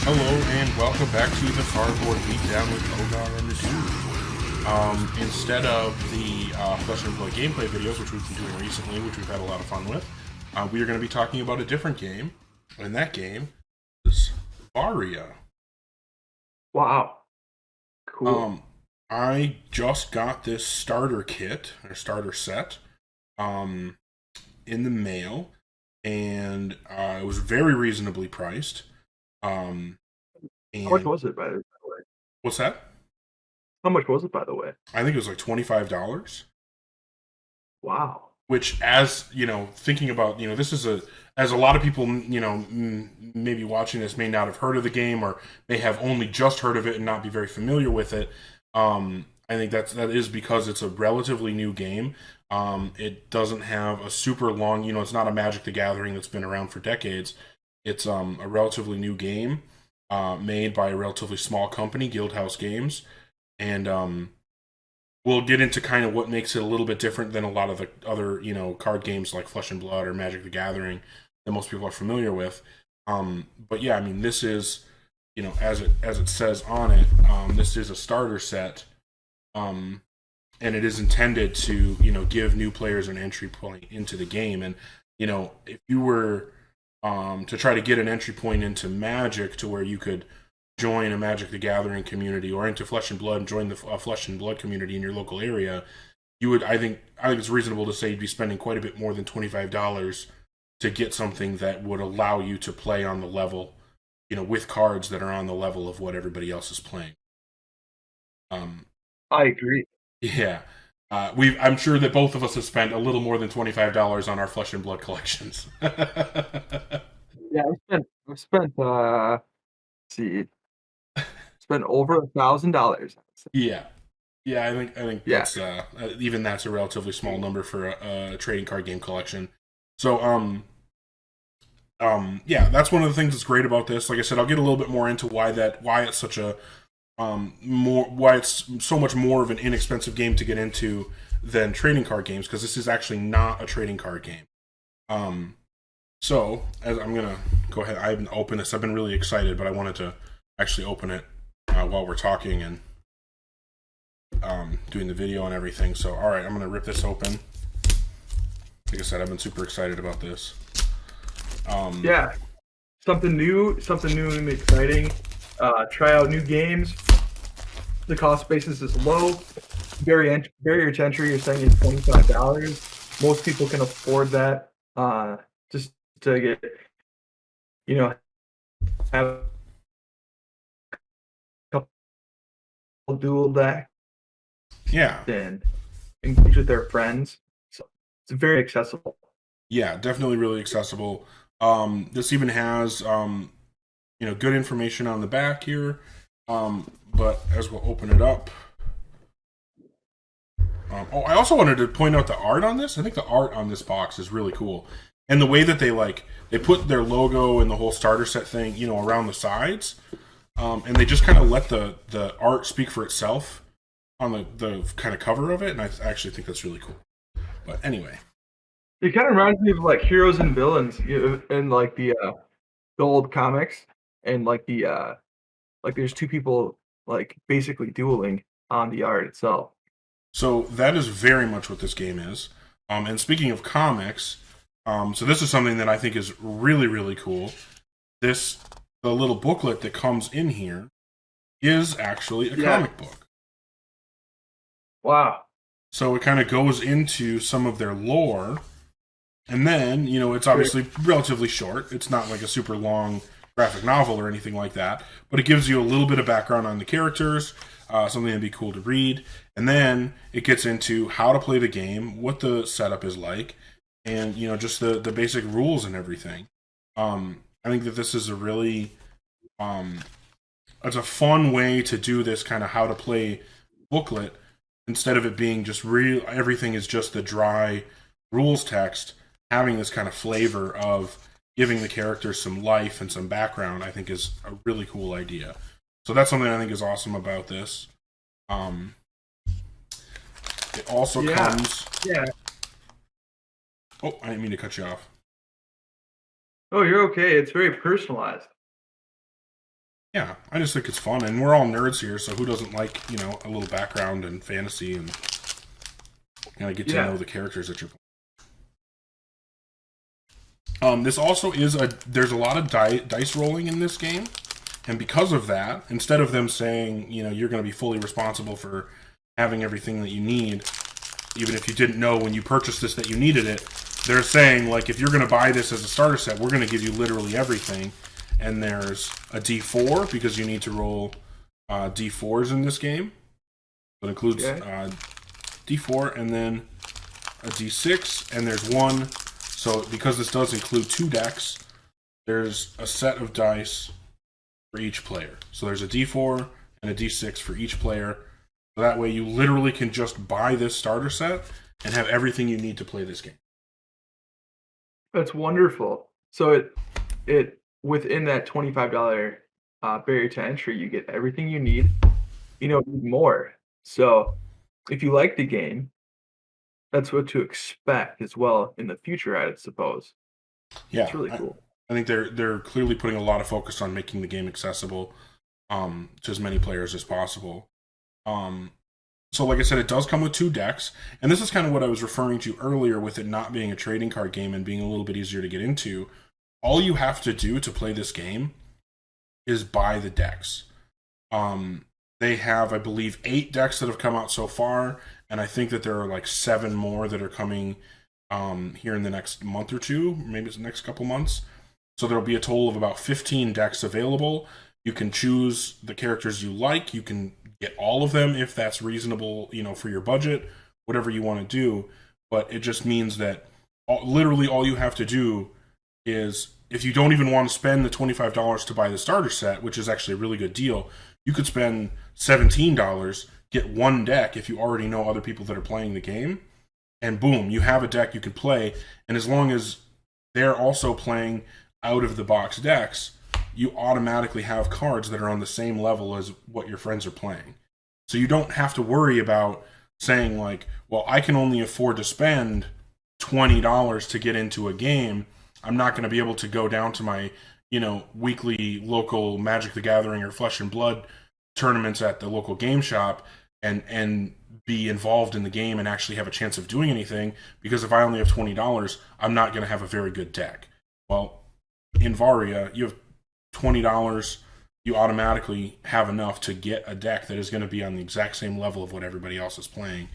Hello and welcome back to the Cardboard Beatdown with Ogar and the Dude. Instead of the Flesh and Blood gameplay videos, which we've been doing recently, which we've had a lot of fun with, we are going to be talking about a different game, and that game is Varia. Wow. Cool. Um, I just got this starter kit, or starter set, um, in the mail, and it was very reasonably priced. Um, How much and was it, by the way? what's that? How much was it, by the way? I think it was like $25. Wow. Which, as you know, thinking about, this is as a lot of people, maybe watching this may not have heard of the game, or may have only just heard of it and not be very familiar with it. I think that is because it's a relatively new game. It doesn't have a super long, it's not a Magic the Gathering that's been around for decades. It's a relatively new game, made by a relatively small company, Guildhouse Games, and we'll get into kind of what makes it a little bit different than a lot of the other, card games like Flesh and Blood or Magic the Gathering that most people are familiar with. But yeah, I mean, this is, as it says on it, this is a starter set, and it is intended to, give new players an entry point into the game. And if you were to try to get an entry point into Magic to where you could join a Magic the Gathering community or into Flesh and Blood and join the Flesh and Blood community in your local area, you would I think it's reasonable to say you'd be spending quite a bit more than $25 to get something that would allow you to play on the level, with cards that are on the level of what everybody else is playing. I agree. Yeah. I'm sure that both of us have spent a little more than $25 on our Flesh and Blood collections. Yeah, I've see, spent over $1,000. Yeah. Yeah, I think Yeah. that's even that's a relatively small number for a trading card game collection. So yeah, that's one of the things that's great about this. Like I said, I'll get a little bit more into why it's such a why it's so much more of an inexpensive game to get into than trading card games, because this is actually not a trading card game. So as I'm gonna go ahead, I haven't opened this. I've been really excited, but I wanted to actually open it while we're talking and doing the video and everything. So, all right, I'm gonna rip this open. Like I said, I've been super excited about this. Yeah. Something new and exciting. Try out new games. The cost basis is low. Barrier to entry, you're saying, is $25. Most people can afford that. Just to get, have a couple dual deck Yeah, and engage with their friends. So it's very accessible. yeah, definitely really accessible. This even has good information on the back here. But as we'll open it up, I also wanted to point out the art on this. I think the art on this box is really cool, and the way that they put their logo and the whole starter set thing, around the sides, and they just kind of let the art speak for itself on the kind of cover of it, and I actually think that's really cool. But anyway, It kind of reminds me of like heroes and villains in like the old comics, and like there's two people like basically dueling on the art itself. so that is very much what this game is. And speaking of comics, so this is something that I think is really, really cool. The little booklet that comes in here is actually a Yeah. comic book. Wow. So it kind of goes into some of their lore, and then, it's Sure. obviously relatively short. It's not like a super long graphic novel or anything like that, but it gives you a little bit of background on the characters, something that'd be cool to read. And then it gets into how to play the game, what the setup is like, and, just the basic rules and everything. I think that this is a really, it's a fun way to do this kind of how to play booklet, instead of it being just real, everything is just the dry rules text. Having this kind of flavor of giving the characters some life and some background, I think, is a really cool idea. So that's something I think is awesome about this. It also Yeah. comes. Yeah. Oh, I didn't mean to cut you off. Oh, you're okay. It's very personalized. Yeah, I just think it's fun, and we're all nerds here, so who doesn't like, a little background and fantasy and get to know the characters that you're playing. This also is there's a lot of dice rolling in this game, and because of that, instead of them saying, you're going to be fully responsible for having everything that you need, even if you didn't know when you purchased this that you needed it, they're saying, like, if you're going to buy this as a starter set, we're going to give you literally everything. And there's a D4 because you need to roll D4s in this game. That includes D4 and then a D6, and there's one. So because this does include 2 decks, there's a set of dice for each player. So there's a D4 and a D6 for each player. So that way you literally can just buy this starter set and have everything you need to play this game. That's wonderful. So it within that $25 barrier to entry, you get everything you need, more. So if you like the game, that's what to expect as well in the future, I suppose. Yeah, it's really cool. I think they're clearly putting a lot of focus on making the game accessible to as many players as possible. So like I said, it does come with 2 decks, and this is kind of what I was referring to earlier with it not being a trading card game and being a little bit easier to get into. All you have to do to play this game is buy the decks. They have, I believe, 8 decks that have come out so far, and I think that there are like 7 more that are coming here in the next month or 2, maybe it's the next couple months. So there'll be a total of about 15 decks available. You can choose the characters you like. You can get all of them if that's reasonable, for your budget, whatever you want to do. But it just means that literally all you have to do is, if you don't even want to spend the $25 to buy the starter set, which is actually a really good deal, you could spend $17, get 1 deck if you already know other people that are playing the game, and boom, you have a deck you can play. And as long as they're also playing out-of-the-box decks, you automatically have cards that are on the same level as what your friends are playing. So you don't have to worry about saying, like, well, I can only afford to spend $20 to get into a game. I'm not going to be able to go down to my, weekly local Magic the Gathering or Flesh and Blood tournaments at the local game shop and be involved in the game and actually have a chance of doing anything, because if I only have $20, I'm not going to have a very good deck. Well, in Varia, you have $20, you automatically have enough to get a deck that is going to be on the exact same level of what everybody else is playing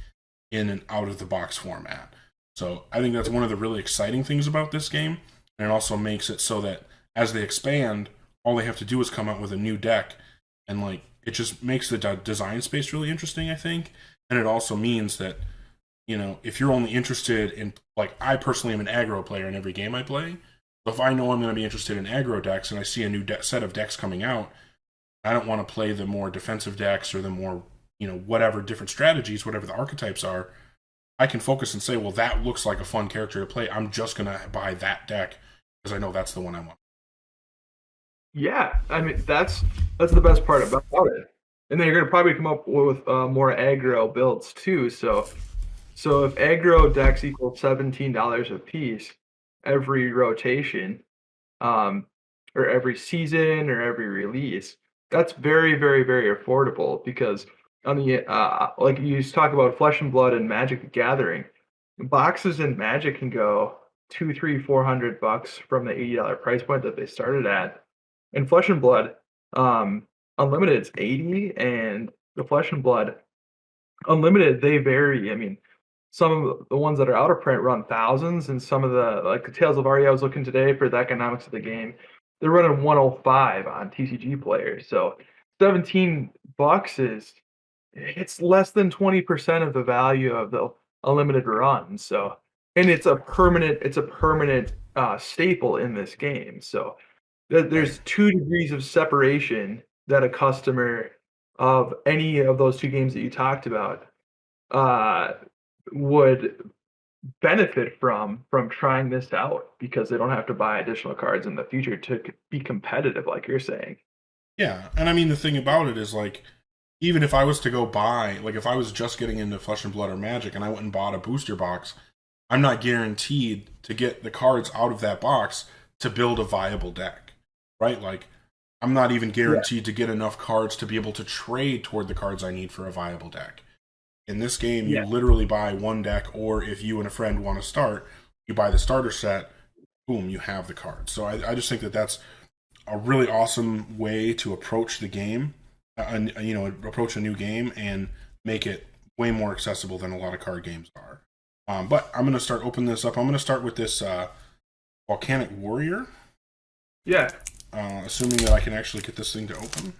in an out-of-the-box format. So I think that's one of the really exciting things about this game, and it also makes it so that as they expand, all they have to do is come out with a new deck, and like it just makes the design space really interesting, I think. And it also means that, if you're only interested in, like, I personally am an aggro player in every game I play. So if I know I'm going to be interested in aggro decks and I see a new set of decks coming out, I don't want to play the more defensive decks or the more, whatever different strategies, whatever the archetypes are. I can focus and say, well, that looks like a fun character to play. I'm just going to buy that deck because I know that's the one I want. Yeah, I mean, that's the best part about it. And then you're going to probably come up with more aggro builds too. So if aggro decks equal $17 a piece every rotation, or every season or every release, that's very, very, very affordable. Because on the like you talk about Flesh and Blood and Magic the Gathering, boxes in Magic can go $200, $300, $400 from the $80 price point that they started at. In Flesh and Blood, Unlimited it's 80, and the Flesh and Blood Unlimited, they vary. I mean, some of the ones that are out of print run thousands, and some of the, like the Tales of Varia I was looking today for the economics of the game, they're running 105 on TCG players. So $17 it's less than 20% of the value of the Unlimited run. So, and it's a permanent staple in this game. So there's 2 degrees of separation that a customer of any of those 2 games that you talked about would benefit from trying this out, because they don't have to buy additional cards in the future to be competitive, like you're saying. Yeah, and I mean, the thing about it is, like, even if I was to go buy, like, if I was just getting into Flesh and Blood or Magic and I went and bought a booster box, I'm not guaranteed to get the cards out of that box to build a viable deck, right? Like, I'm not even Yeah. guaranteed to get enough cards to be able to trade toward the cards I need for a viable deck. In this game, you Yeah. literally buy one deck, or if you and a friend want to start, you buy the starter set. Boom, you have the cards. So I just think that that's a really awesome way to approach the game, and approach a new game and make it way more accessible than a lot of card games are. But I'm going to start opening this up. I'm going to start with this Volcanic Warrior. Yeah. Assuming that I can actually get this thing to open.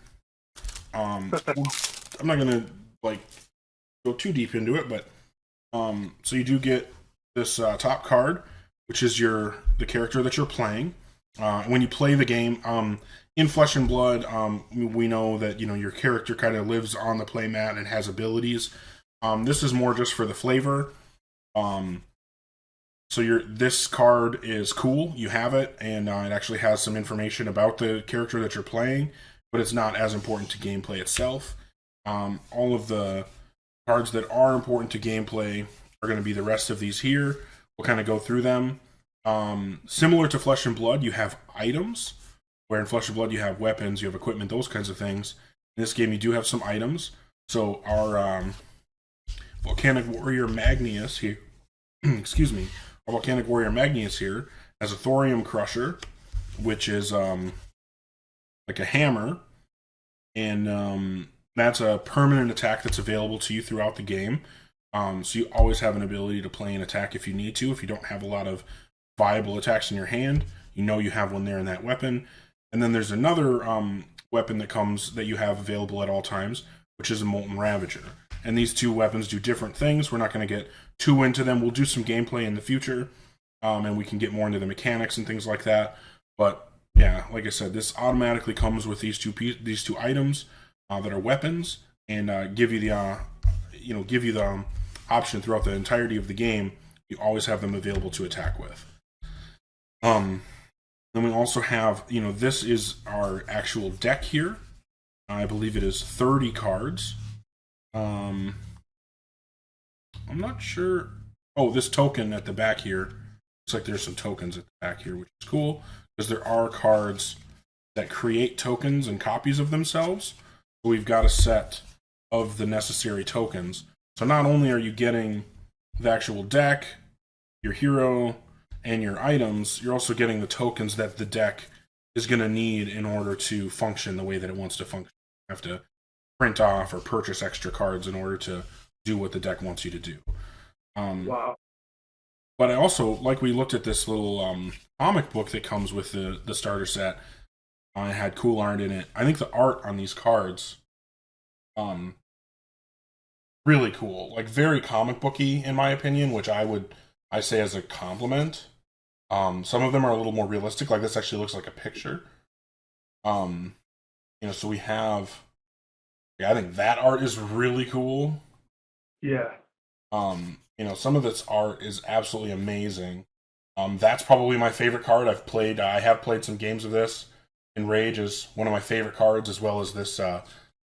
I'm not going to go too deep into it, but so you do get this top card, which is the character that you're playing. When you play the game, in Flesh and Blood, we know that your character kind of lives on the playmat and has abilities. This is more just for the flavor. So this card is cool. You have it, and it actually has some information about the character that you're playing, but it's not as important to gameplay itself. All of the cards that are important to gameplay are going to be the rest of these here. We'll kind of go through them. Similar to Flesh and Blood, you have items, where in Flesh and Blood you have weapons, you have equipment, those kinds of things. In this game, you do have some items. So our Volcanic Warrior Magnius here, excuse me, our Volcanic Warrior Magnius here has a Thorium Crusher, which is like a hammer, and that's a permanent attack that's available to you throughout the game. So you always have an ability to play an attack if you need to. If you don't have a lot of viable attacks in your hand, you have one there in that weapon. And then there's another weapon that you have available at all times, which is a Molten Ravager. And these two weapons do different things. We're not going to get too into them. We'll do some gameplay in the future, and we can get more into the mechanics and things like that. But yeah, like I said, this automatically comes with these two items that are weapons, and give you the option throughout the entirety of the game. You always have them available to attack with. Then we also have, this is our actual deck here. I believe it is 30 cards. I'm not sure. Oh, this token at the back here. Looks like there's some tokens at the back here, which is cool, because there are cards that create tokens and copies of themselves. So we've got a set of the necessary tokens. So not only are you getting the actual deck, your hero, and your items, you're also getting the tokens that the deck is going to need in order to function the way that it wants to function. You have to print off or purchase extra cards in order to do what the deck wants you to do. Wow. But I also, like, we looked at this little comic book that comes with the starter set. It had cool art in it. I think the art on these cards, really cool. Like, very comic booky, in my opinion, which I say as a compliment. Some of them are a little more realistic. Like, this actually looks like a picture. So we have... I think that art is really cool. Yeah. Some of this art is absolutely amazing. That's probably my favorite card I've played. I have played some games of this. Enrage is one of my favorite cards, as well as this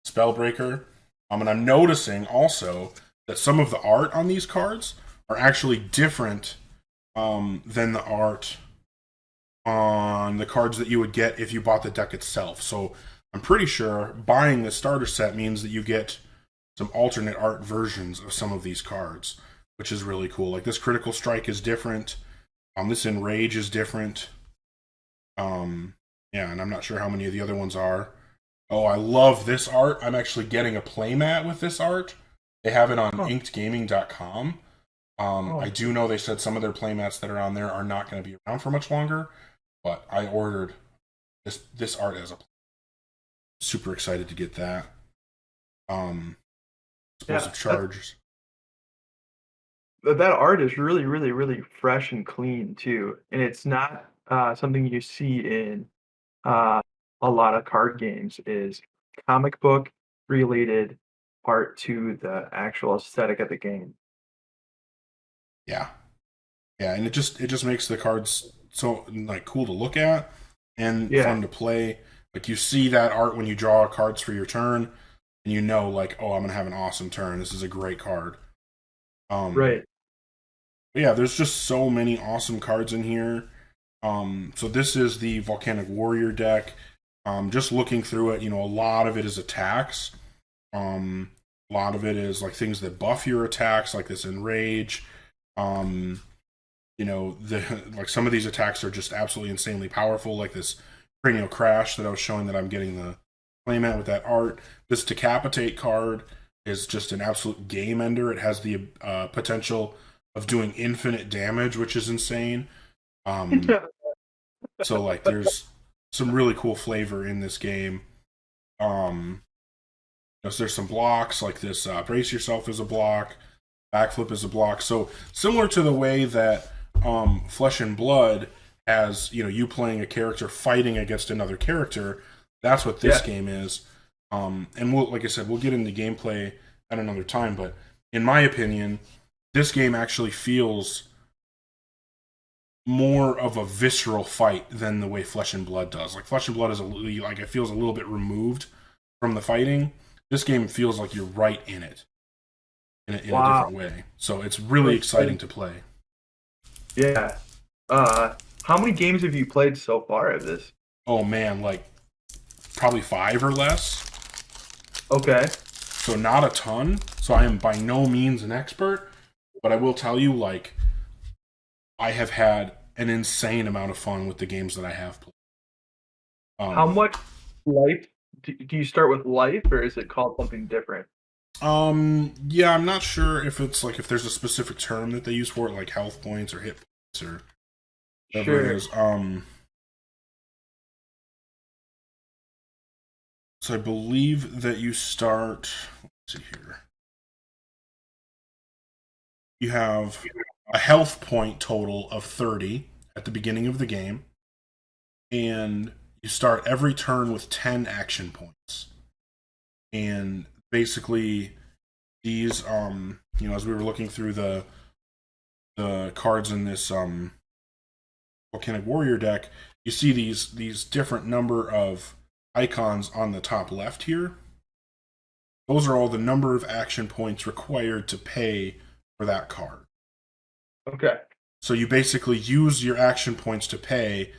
Spellbreaker. And I'm noticing also that some of the art on these cards are actually different than the art on the cards that you would get if you bought the deck itself. So I'm pretty sure buying the starter set means that you get some alternate art versions of some of these cards, which is really cool. Like, this Critical Strike is different. This Enrage is different. And I'm not sure how many of the other ones are. Oh, I love this art. I'm actually getting a playmat with this art. They have it on inkedgaming.com. I do know they said some of their playmats that are on there are not going to be around for much longer, but I ordered this art as a playmat. Super excited to get that. Explosive charges. That art is really, really, really fresh and clean too, and it's not something you see in a lot of card games. Is comic book related art to the actual aesthetic of the game. Yeah, and it just makes the cards so cool to look at and fun to play. Like, you see that art when you draw cards for your turn, and oh, I'm gonna have an awesome turn. This is a great card. Right. Yeah, there's just so many awesome cards in here. So this is the Volcanic Warrior deck. Just looking through it, a lot of it is attacks. A lot of it is like things that buff your attacks, like this enrage. Um, the like some of these attacks are just absolutely insanely powerful, like this cranial crash that I was showing that I'm getting the flame at with that art. This decapitate card is just an absolute game ender. It has the potential of doing infinite damage, which is insane. So like there's some really cool flavor in this game. So there's some blocks like this. Brace yourself is a block. Backflip is a block. So similar to the way that Flesh and Blood has, you playing a character fighting against another character. That's what this game is. And like I said, we'll get into gameplay at another time. But in my opinion, this game actually feels more of a visceral fight than the way Flesh and Blood does. Like Flesh and Blood is it feels a little bit removed from the fighting. This game feels like you're right in it in a different way. So it's really exciting to play. Yeah. How many games have you played so far of this? Oh man, like probably 5 or less. Okay. So not a ton. So I am by no means an expert, but I will tell you, like, I have had an insane amount of fun with the games that I have played. How much life? Do you start with life, or is it called something different? Yeah, I'm not sure if it's like if there's a specific term that they use for it, like health points or hit points or whatever it is. So I believe that you start. Let's see here. You have a health point total of 30 at the beginning of the game, and you start every turn with 10 action points. And basically, these, as we were looking through the cards in this Volcanic Warrior deck, you see these different number of icons on the top left here. Those are all the number of action points required to pay for that card. Okay. So you basically use your action points to pay,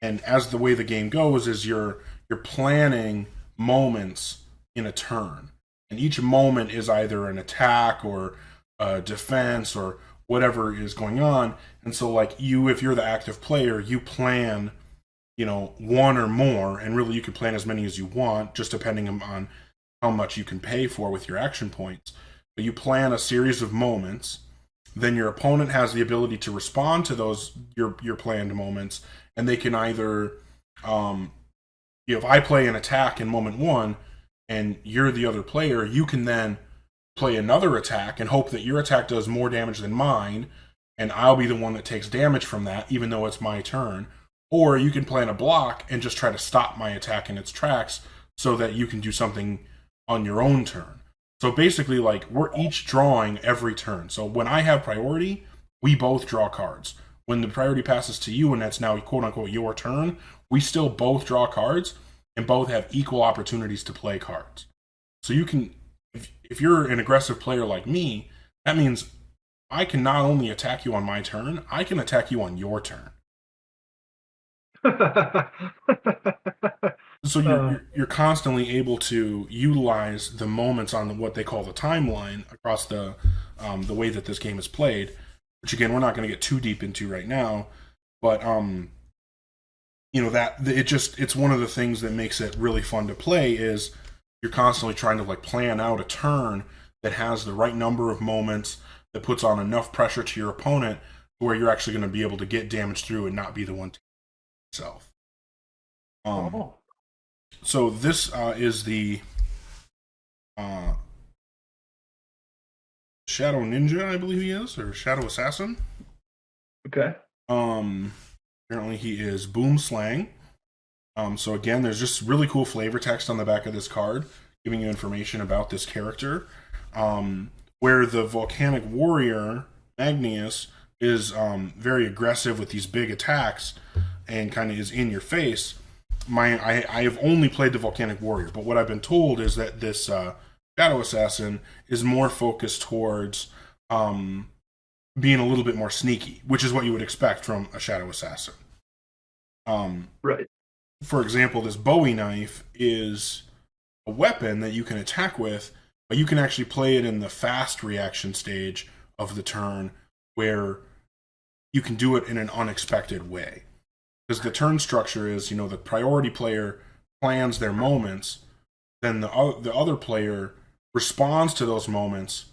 and as the way the game goes is you're planning moments in a turn. And each moment is either an attack or a defense or whatever is going on. And so like if you're the active player, you plan, one or more, and really you can plan as many as you want, just depending on how much you can pay for with your action points. But you plan a series of moments, then your opponent has the ability to respond to those your planned moments, and they can either if I play an attack in moment 1 and you're the other player, you can then play another attack and hope that your attack does more damage than mine, and I'll be the one that takes damage from that, even though it's my turn. Or you can plan a block and just try to stop my attack in its tracks so that you can do something on your own turn. So basically, like, we're each drawing every turn. So when I have priority, we both draw cards. When the priority passes to you and that's now quote-unquote your turn, we still both draw cards and both have equal opportunities to play cards. So you can, if you're an aggressive player like me, that means I can not only attack you on my turn, I can attack you on your turn. So you're constantly able to utilize the moments on what they call the timeline across the way that this game is played, which again we're not going to get too deep into right now, but that it's one of the things that makes it really fun to play is you're constantly trying to like plan out a turn that has the right number of moments that puts on enough pressure to your opponent where you're actually going to be able to get damage through and not be the one to yourself. So this is the Shadow Ninja, I believe he is, or Shadow Assassin. Okay. Apparently he is Boom Slang. So again, there's just really cool flavor text on the back of this card, giving you information about this character. Where the Volcanic Warrior, Magnius, is very aggressive with these big attacks and kind of is in your face. I have only played the Volcanic Warrior, but what I've been told is that this Shadow Assassin is more focused towards being a little bit more sneaky, which is what you would expect from a Shadow Assassin. Right. for example, this Bowie knife is a weapon that you can attack with, but you can actually play it in the fast reaction stage of the turn where you can do it in an unexpected way. Because the turn structure is, the priority player plans their moments, then the other player responds to those moments.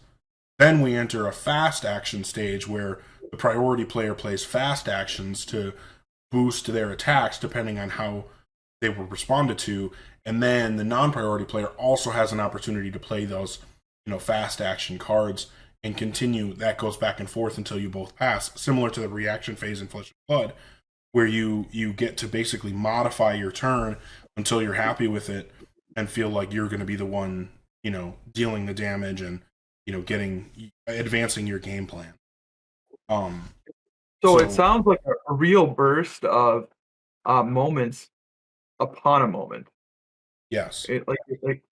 Then we enter a fast action stage where the priority player plays fast actions to boost their attacks depending on how they were responded to, and then the non-priority player also has an opportunity to play those, fast action cards and continue. That goes back and forth until you both pass, similar to the reaction phase in Flesh and Blood, where you get to basically modify your turn until you're happy with it and feel like you're going to be the one, dealing the damage and advancing your game plan. So it sounds like a real burst of moments upon a moment. Yes.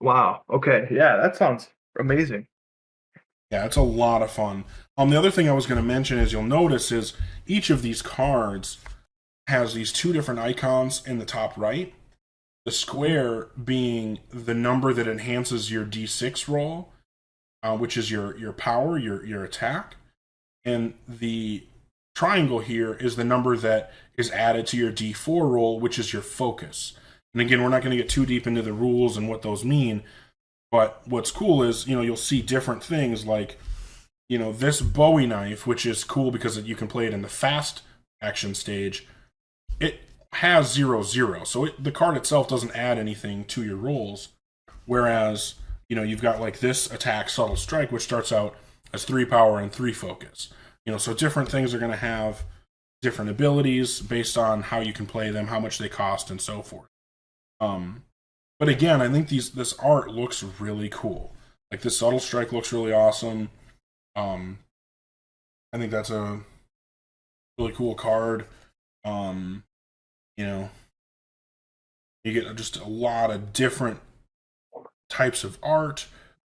Wow. Okay. Yeah, that sounds amazing. Yeah, it's a lot of fun. The other thing I was going to mention is you'll notice is each of these cards has these two different icons in the top right. The square being the number that enhances your D6 roll, which is your power, your attack. And the triangle here is the number that is added to your D4 roll, which is your focus. And again, we're not going to get too deep into the rules and what those mean. But what's cool is, you'll see different things like, this Bowie knife, which is cool because you can play it in the fast action stage. It has 0/0, so the card itself doesn't add anything to your rolls. Whereas, you've got like this attack, Subtle Strike, which starts out as 3 power and 3 focus. So different things are going to have different abilities based on how you can play them, how much they cost, and so forth. But again, I think this art looks really cool. Like this Subtle Strike looks really awesome. I think that's a really cool card. You get just a lot of different types of art.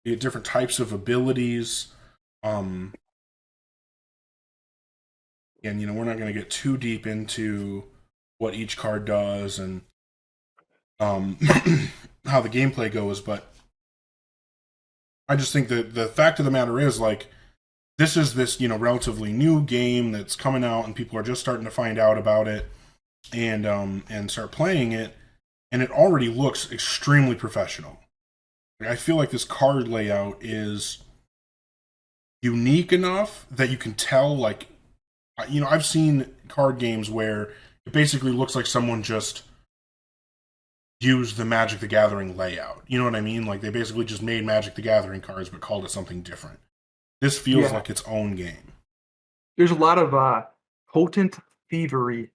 You get different types of abilities. And we're not going to get too deep into what each card does and how the gameplay goes, but I just think that the fact of the matter is, like, this is this, relatively new game that's coming out and people are just starting to find out about it and start playing it, and it already looks extremely professional. I feel like this card layout is unique enough that you can tell, like, I've seen card games where it basically looks like someone just used the Magic the Gathering layout. You know what I mean? Like, they basically just made Magic the Gathering cards but called it something different. This feels like its own game. There's a lot of potent thievery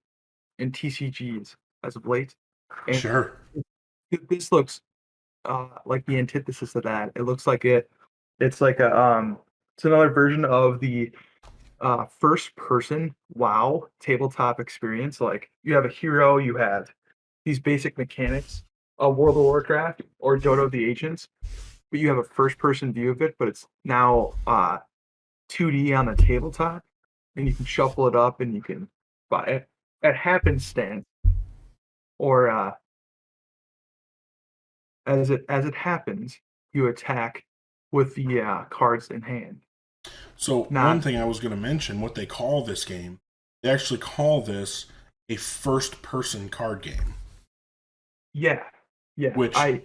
in TCGs as of late. And sure. This looks like the antithesis of that. It looks like it's like it's another version of the first person WoW tabletop experience. Like, you have a hero, you have these basic mechanics of World of Warcraft or Dota of the Ancients, but you have a first person view of it, but it's now 2D on the tabletop, and you can shuffle it up and you can buy it at happenstance or as it happens, you attack with the cards in hand. So one thing I was going to mention, what they call this game, they actually call this a first-person card game. Yeah. Which I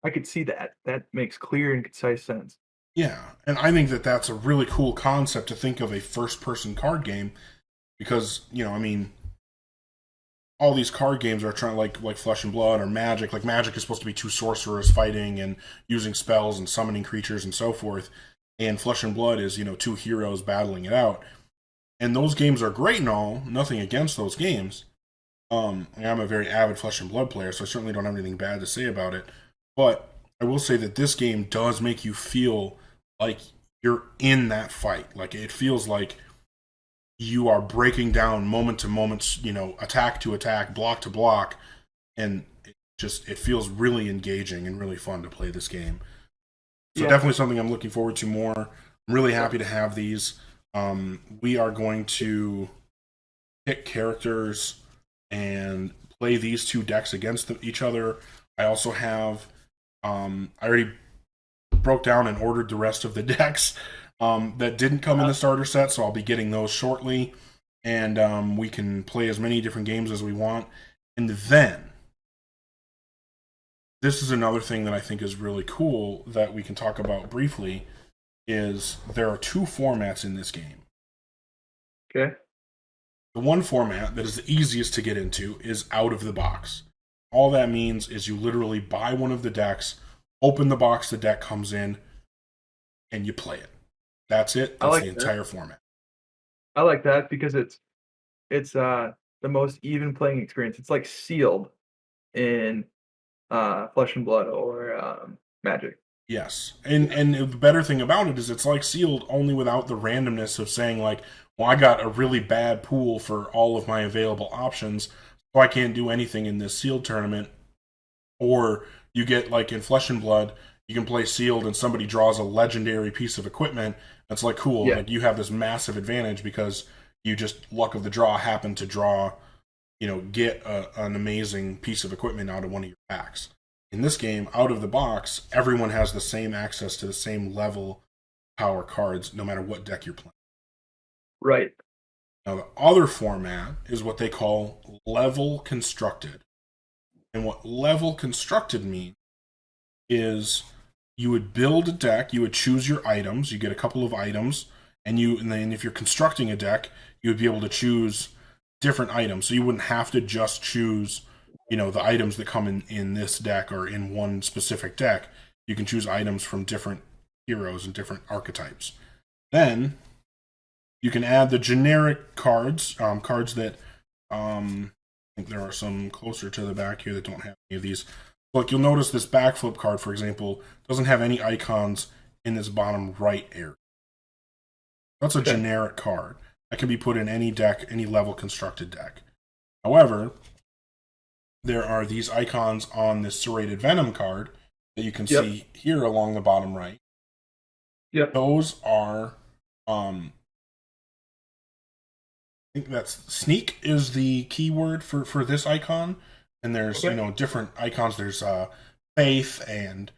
could see that. That makes clear and concise sense. Yeah, and I think that that's a really cool concept to think of a first-person card game because, all these card games are trying, like Flesh and Blood or Magic. Like, Magic is supposed to be two sorcerers fighting and using spells and summoning creatures and so forth. And Flesh and Blood is, two heroes battling it out. And those games are great and all. Nothing against those games. I'm a very avid Flesh and Blood player, so I certainly don't have anything bad to say about it. But I will say that this game does make you feel like you're in that fight. Like, it feels like you are breaking down moment to moment, attack to attack, block to block, and it feels really engaging and really fun to play this game. So definitely something I'm looking forward to more. I'm really happy to have these. We are going to pick characters and play these two decks against each other. I also have, I already broke down and ordered the rest of the decks that didn't come in the starter set, so I'll be getting those shortly, and we can play as many different games as we want. And then, this is another thing that I think is really cool that we can talk about briefly, is there are two formats in this game. Okay. The one format that is the easiest to get into is out of the box. All that means is you literally buy one of the decks, open the box the deck comes in, and you play it. That's it. That's the entire format. I like that because it's the most even playing experience. It's like Sealed in Flesh and Blood or Magic. Yes. And the better thing about it is it's like Sealed, only without the randomness of saying, like, well, I got a really bad pool for all of my available options, so I can't do anything in this Sealed tournament. Or you get, like in Flesh and Blood, you can play Sealed and somebody draws a legendary piece of equipment. That's like, cool. Yeah. Like, you have this massive advantage because you just, luck of the draw, happen to draw, get an amazing piece of equipment out of one of your packs. In this game, out of the box, everyone has the same access to the same level power cards, no matter what deck you're playing. Right. Now, the other format is what they call level constructed. And what level constructed means is you would build a deck, you would choose your items, you get a couple of items, and then if you're constructing a deck, you would be able to choose different items. So you wouldn't have to just choose, the items that come in this deck or in one specific deck. You can choose items from different heroes and different archetypes. Then you can add the generic cards, cards that I think there are some closer to the back here that don't have any of these. Like, you'll notice this backflip card, for example, doesn't have any icons in this bottom right area. That's a generic card that can be put in any deck, any level constructed deck. However, there are these icons on this Serrated Venom card that you can see here along the bottom right. Yep. Those are, I think that's Sneak is the keyword for this icon. And there's, different icons. There's Faith and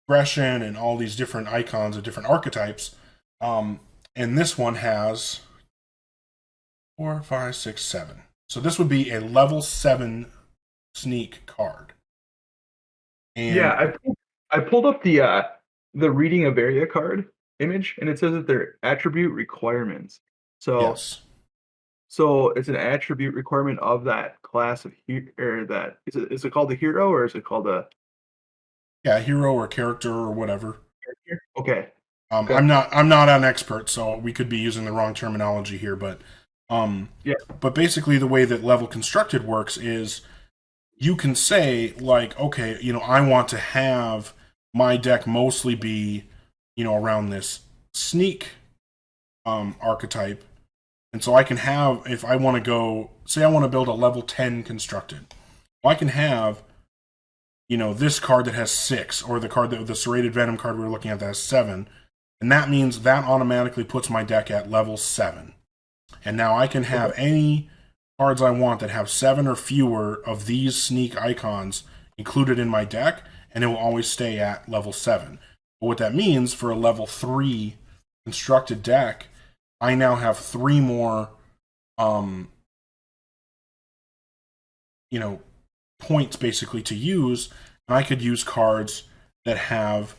Aggression and all these different icons of different archetypes. And this one has 4, 5, 6, 7. So this would be a level 7 Sneak card. And I pulled up the Reading a Varia card image, and it says that they're attribute requirements. So yes. So it's an attribute requirement of that class of or that is it called a hero or is it called a hero or character or whatever. Okay. Okay. I'm not an expert, so we could be using the wrong terminology here, but But basically the way that level constructed works is you can say, like, okay, I want to have my deck mostly be, around this Sneak archetype. And so I can have, if I want to go, say I want to build a level 10 constructed. Well, I can have, this card that has 6, or the Serrated Venom card we were looking at that has 7. And that means that automatically puts my deck at level 7. And now I can have any cards I want that have 7 or fewer of these Sneak icons included in my deck, and it will always stay at level 7. But what that means for a level 3 constructed deck, I now have 3 more, points basically to use, and I could use cards that have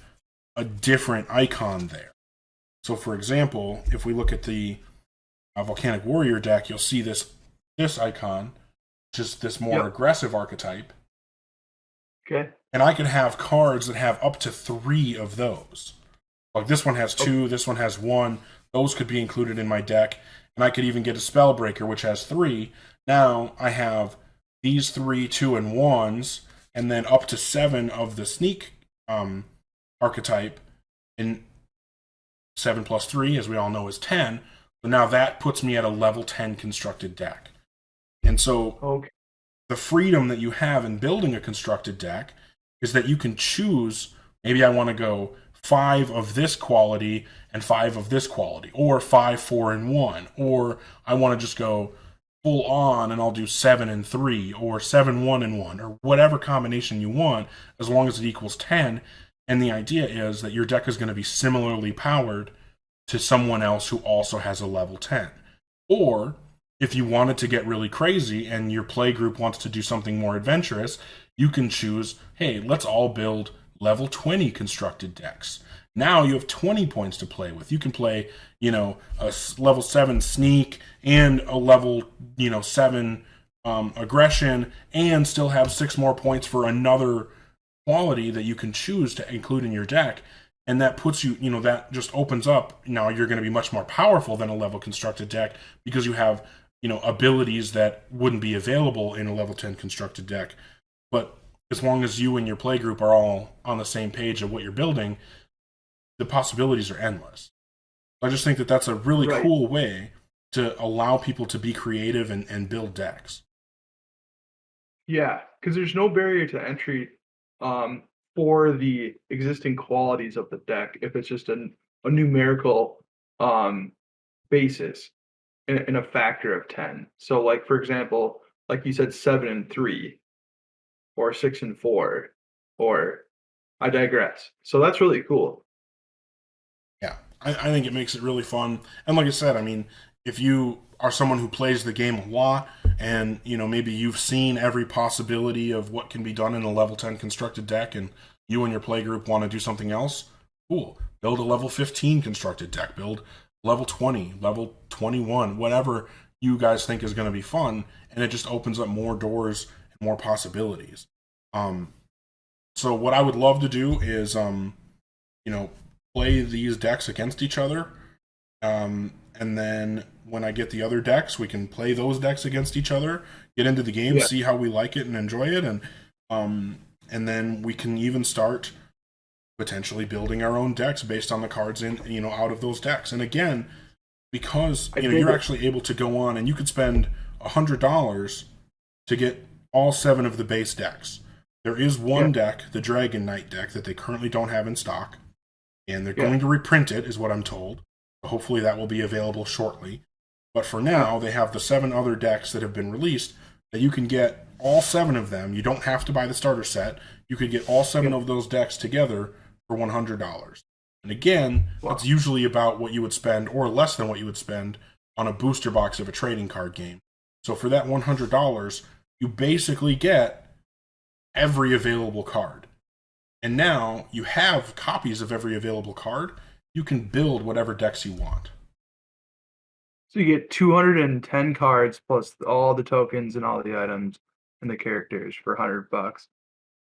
a different icon there. So, for example, if we look at the Volcanic Warrior deck, you'll see this icon, just this more aggressive archetype. Okay. And I can have cards that have up to 3 of those. Like this one has 2, this one has 1. Those could be included in my deck. And I could even get a Spellbreaker, which has 3. Now I have these 3 2 and 1s, and then up to 7 of the Sneak archetype. And 7 plus 3, as we all know, is 10. So now that puts me at a level 10 constructed deck. And so the freedom that you have in building a constructed deck is that you can choose, maybe I want to go 5 of this quality and 5 of this quality, or 5, 4, and 1, or I want to just go full on and I'll do 7 and 3 or 7 1 and 1 or whatever combination you want, as long as it equals 10. And the idea is that your deck is going to be similarly powered to someone else who also has a level 10. Or if you wanted to get really crazy and your play group wants to do something more adventurous, you can choose, hey, let's all build level 20 constructed decks. Now you have 20 points to play with. You can play, a level 7 sneak and a level, 7 aggression, and still have 6 more points for another quality that you can choose to include in your deck. And that puts you, that just opens up. Now you're going to be much more powerful than a level constructed deck because you have, abilities that wouldn't be available in a level 10 constructed deck. But as long as you and your play group are all on the same page of what you're building, the possibilities are endless. I just think that that's a really cool way to allow people to be creative and build decks. Yeah, because there's no barrier to entry for the existing qualities of the deck if it's just a numerical basis in a factor of 10. So, like, for example, like you said, 7 and 3 or 6 and 4, or I digress. So that's really cool. Yeah, I think it makes it really fun. And like I said, I mean, if you are someone who plays the game a lot and, maybe you've seen every possibility of what can be done in a level 10 constructed deck and you and your play group want to do something else, cool. Build a level 15 constructed deck. Build level 20, level 21, whatever you guys think is going to be fun. And it just opens up more doors and more possibilities. So what I would love to do is, play these decks against each other. And then when I get the other decks, we can play those decks against each other, get into the game, see how we like it and enjoy it. And then we can even start potentially building our own decks based on the cards in, out of those decks. And again, because, you're actually able to go on and you could spend $100 to get all 7 of the base decks. There is one deck, the Dragon Knight deck, that they currently don't have in stock. And they're going to reprint it, is what I'm told. Hopefully that will be available shortly. But for now, they have the 7 other decks that have been released that you can get all 7 of them. You don't have to buy the starter set. You could get all 7 of those decks together for $100. And again, that's usually about what you would spend, or less than what you would spend, on a booster box of a trading card game. So for that $100, you basically get every available card. And now you have copies of every available card. You can build whatever decks you want. So you get 210 cards plus all the tokens and all the items and the characters for $100.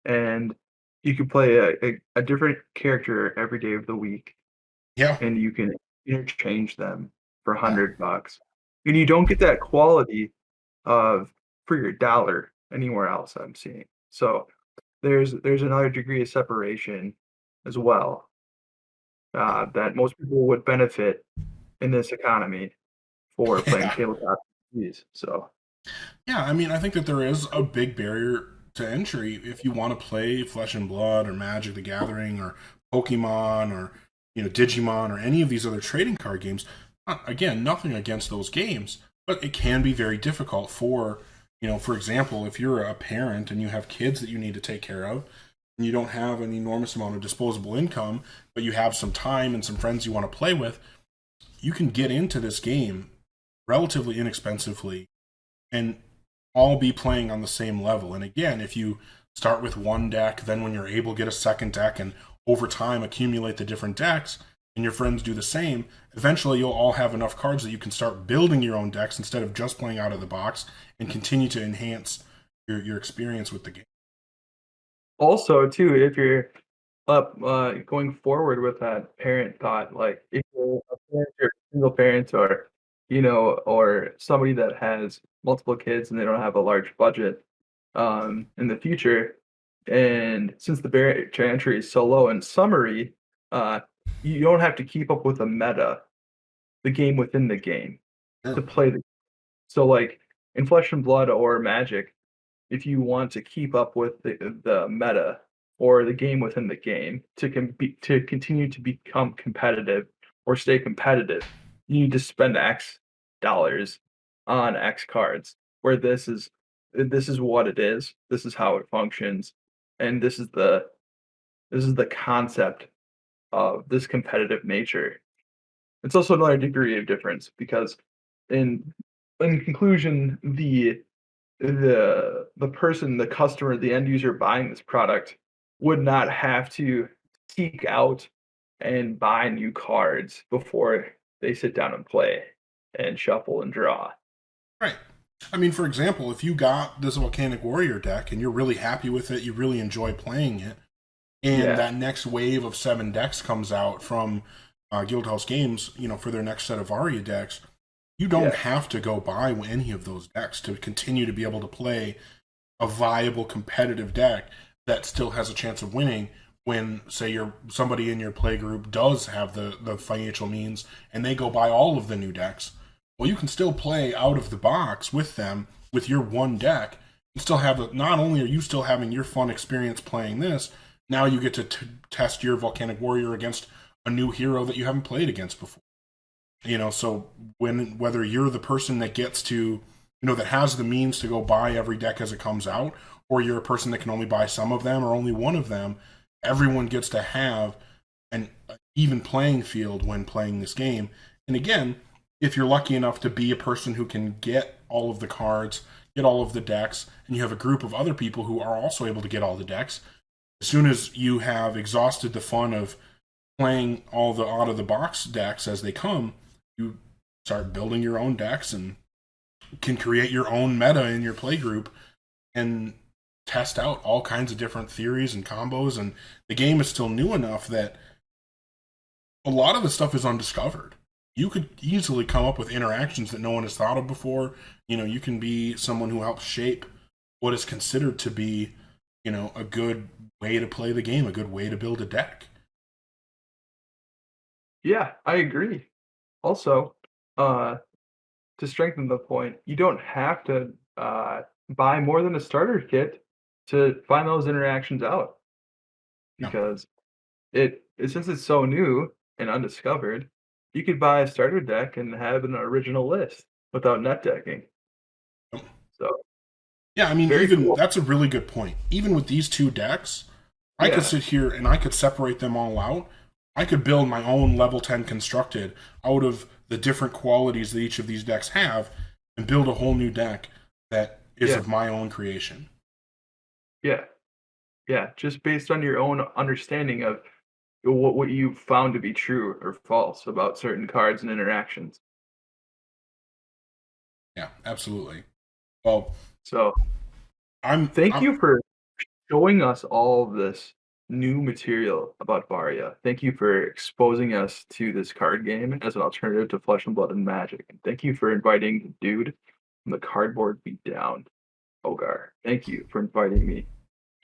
And you can play a different character every day of the week. Yeah. And you can interchange them for $100. And you don't get that quality for your dollar anywhere else I'm seeing. So there's another degree of separation as well that most people would benefit in this economy for playing tabletop RPGs. So yeah, I mean, I think that there is a big barrier to entry if you want to play Flesh and Blood or Magic the Gathering or Pokemon or Digimon or any of these other trading card games. Again, nothing against those games, but it can be very difficult for for example, if you're a parent and you have kids that you need to take care of, and you don't have an enormous amount of disposable income, but you have some time and some friends you want to play with, you can get into this game relatively inexpensively and all be playing on the same level. And again, if you start with one deck, then when you're able, get a second deck, and over time accumulate the different decks, and your friends do the same, eventually you'll all have enough cards that you can start building your own decks instead of just playing out of the box, and continue to enhance your experience with the game. also, too, if you're up going forward with that parent thought, like if you're a parent or a single parent, or or somebody that has multiple kids and they don't have a large budget in the future, and since the barrier to entry is so low, in summary, you don't have to keep up with the game within the game to play the. So, like in Flesh and Blood or Magic, if you want to keep up with the meta or the game within the game to continue to become competitive or stay competitive, you need to spend X dollars on X cards, where this is what it is, this is how it functions, and this is the concept of this competitive nature. It's also another degree of difference because in in conclusion, the person, the customer, the end user buying this product would not have to seek out and buy new cards before they sit down and play and shuffle and draw. Right. I mean, for example, if you got this Volcanic Warrior deck and you're really happy with it, you really enjoy playing it, and that next wave of 7 decks comes out from Guildhouse Games, for their next set of Varia decks, you don't have to go buy any of those decks to continue to be able to play a viable competitive deck that still has a chance of winning when, say, somebody in your play group does have the financial means and they go buy all of the new decks. Well, you can still play out of the box with them with your one deck and still have not only are you still having your fun experience playing this, now you get to test your Volcanic Warrior against a new hero that you haven't played against before. So whether you're the person that gets to, that has the means to go buy every deck as it comes out, or you're a person that can only buy some of them or only one of them, everyone gets to have an even playing field when playing this game. And again, if you're lucky enough to be a person who can get all of the cards, get all of the decks, and you have a group of other people who are also able to get all the decks, as soon as you have exhausted the fun of playing all the out-of-the-box decks as they come, you start building your own decks and can create your own meta in your play group and test out all kinds of different theories and combos. And the game is still new enough that a lot of the stuff is undiscovered. You could easily come up with interactions that no one has thought of before. You can be someone who helps shape what is considered to be, a good way to play the game, a good way to build a deck. Yeah, I agree. Also, to strengthen the point, you don't have to buy more than a starter kit to find those interactions out, because since it's so new and undiscovered, you could buy a starter deck and have an original list without net decking. So, yeah, I mean, cool. That's a really good point. Even with these 2 decks, I could sit here and I could separate them all out. I could build my own level 10 constructed out of the different qualities that each of these decks have and build a whole new deck that is of my own creation. Yeah. Yeah, just based on your own understanding of what you found to be true or false about certain cards and interactions. Yeah, absolutely. Well, so thank you for showing us all of this new material about Varia. Thank you for exposing us to this card game as an alternative to Flesh and Blood and Magic. And thank you for inviting the dude from the Cardboard Beatdown, Ogar. Thank you for inviting me.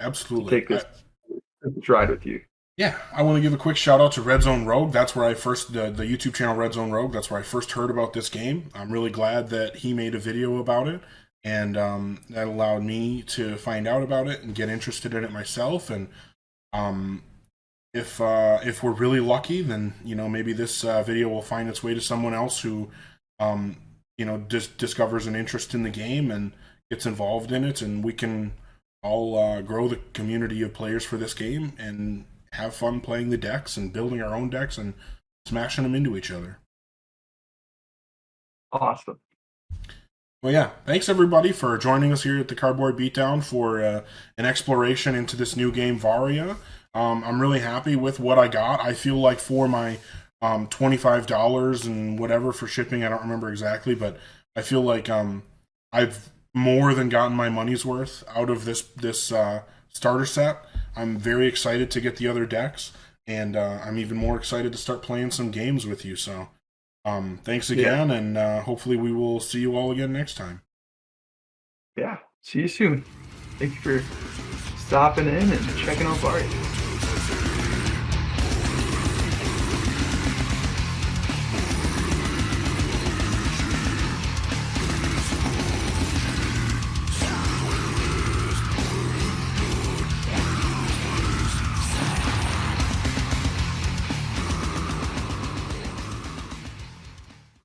Absolutely. To take this ride with you. Yeah, I want to give a quick shout out to Red Zone Rogue. That's where I first, the YouTube channel Red Zone Rogue, that's where I first heard about this game. I'm really glad that he made a video about it, and that allowed me to find out about it and get interested in it myself. And if we're really lucky, then maybe this video will find its way to someone else who discovers an interest in the game and gets involved in it, and we can all grow the community of players for this game and have fun playing the decks and building our own decks and smashing them into each other. Awesome. Well, yeah, thanks everybody for joining us here at the Cardboard Beatdown for an exploration into this new game, Varia. I'm really happy with what I got. I feel like for my $25 and whatever for shipping, I don't remember exactly, but I feel like I've more than gotten my money's worth out of this starter set. I'm very excited to get the other decks, and I'm even more excited to start playing some games with you. So thanks again, and hopefully we will see you all again next time. Yeah, see you soon. Thank you for stopping in and checking out Varia.